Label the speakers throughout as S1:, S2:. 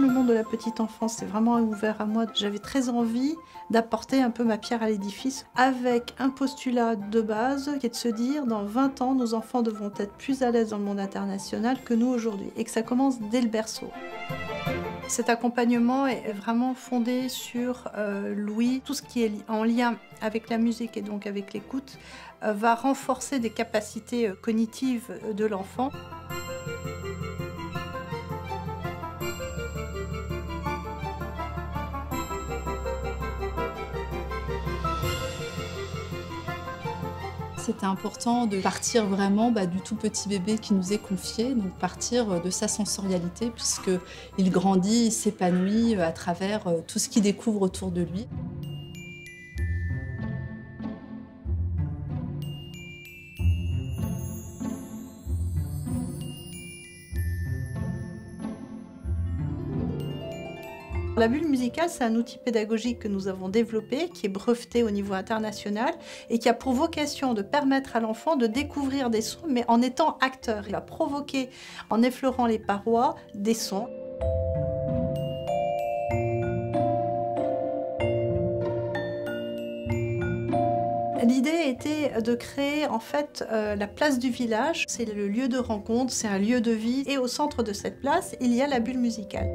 S1: le monde de la petite enfance s'est vraiment ouvert à moi. J'avais très envie d'apporter un peu ma pierre à l'édifice avec un postulat de base qui est de se dire dans 20 ans, nos enfants devront être plus à l'aise dans le monde international que nous aujourd'hui et que ça commence dès le berceau. Cet accompagnement est vraiment fondé sur l'ouïe. Tout ce qui est en lien avec la musique et donc avec l'écoute va renforcer des capacités cognitives de l'enfant.
S2: C'était important de partir vraiment du tout petit bébé qui nous est confié, donc partir de sa sensorialité puisqu'il grandit, il s'épanouit à travers tout ce qu'il découvre autour de lui.
S1: La bulle musicale, c'est un outil pédagogique que nous avons développé, qui est breveté au niveau international et qui a pour vocation de permettre à l'enfant de découvrir des sons, mais en étant acteur. Il va provoquer, en effleurant les parois, des sons. L'idée était de créer en fait la place du village. C'est le lieu de rencontre, c'est un lieu de vie. Et au centre de cette place, il y a la bulle musicale.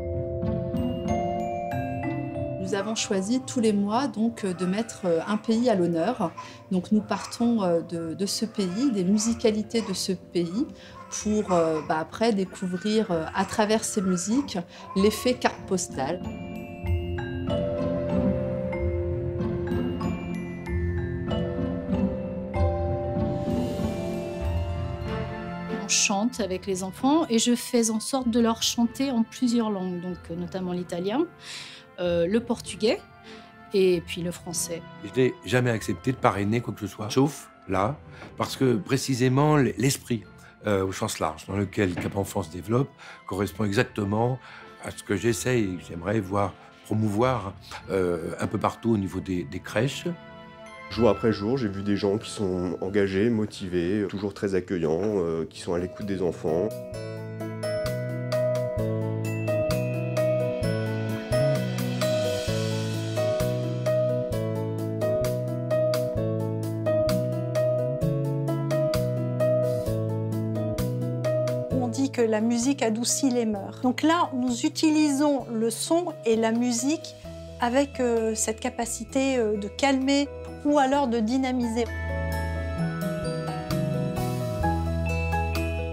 S2: Nous avons choisi tous les mois donc, de mettre un pays à l'honneur. Donc nous partons de ce pays, des musicalités de ce pays, pour après découvrir à travers ces musiques l'effet carte postale.
S3: On chante avec les enfants et je fais en sorte de leur chanter en plusieurs langues, donc notamment l'italien, le portugais et puis le français.
S4: Je n'ai jamais accepté de parrainer quoi que ce soit, sauf là, parce que précisément l'esprit au sens large dans lequel Cap Enfant se développe correspond exactement à ce que j'aimerais voir promouvoir un peu partout au niveau des crèches.
S5: Jour après jour, j'ai vu des gens qui sont engagés, motivés, toujours très accueillants, qui sont à l'écoute des enfants.
S1: On dit que la musique adoucit les mœurs. Donc là, nous utilisons le son et la musique avec cette capacité de calmer ou alors de dynamiser.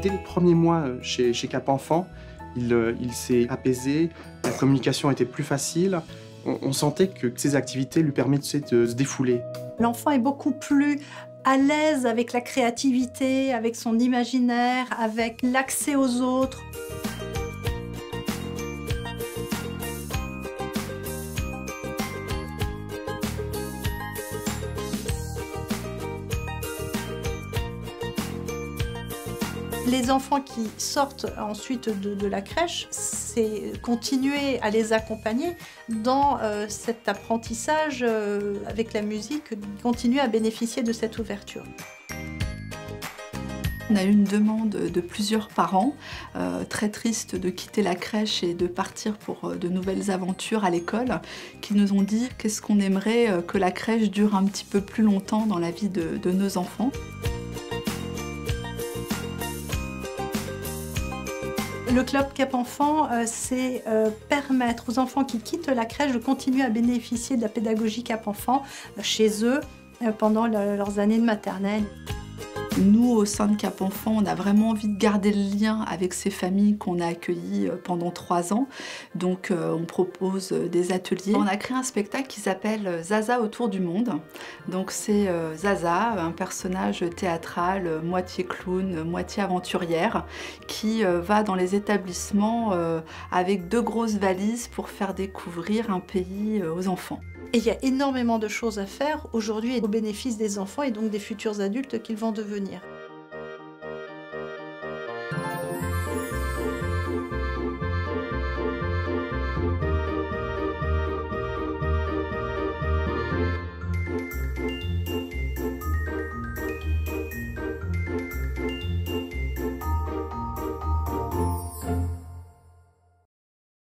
S6: Dès les premiers mois chez Cap Enfant, il s'est apaisé, la communication était plus facile. On sentait que ces activités lui permettaient de se défouler.
S1: L'enfant est beaucoup plus à l'aise avec la créativité, avec son imaginaire, avec l'accès aux autres. Les enfants qui sortent ensuite de la crèche, c'est continuer à les accompagner dans cet apprentissage avec la musique, continuer à bénéficier de cette ouverture.
S2: On a eu une demande de plusieurs parents, très tristes de quitter la crèche et de partir pour de nouvelles aventures à l'école, qui nous ont dit qu'est-ce qu'on aimerait que la crèche dure un petit peu plus longtemps dans la vie de nos enfants.
S1: Le club Cap Enfant, c'est permettre aux enfants qui quittent la crèche de continuer à bénéficier de la pédagogie Cap Enfant chez eux pendant leurs années de maternelle.
S2: Nous, au sein de Cap Enfant, on a vraiment envie de garder le lien avec ces familles qu'on a accueillies pendant 3 ans. Donc, on propose des ateliers. On a créé un spectacle qui s'appelle Zaza autour du monde. Donc, c'est Zaza, un personnage théâtral, moitié clown, moitié aventurière, qui va dans les établissements avec 2 grosses valises pour faire découvrir un pays aux enfants.
S1: Et il y a énormément de choses à faire aujourd'hui au bénéfice des enfants et donc des futurs adultes qu'ils vont devenir.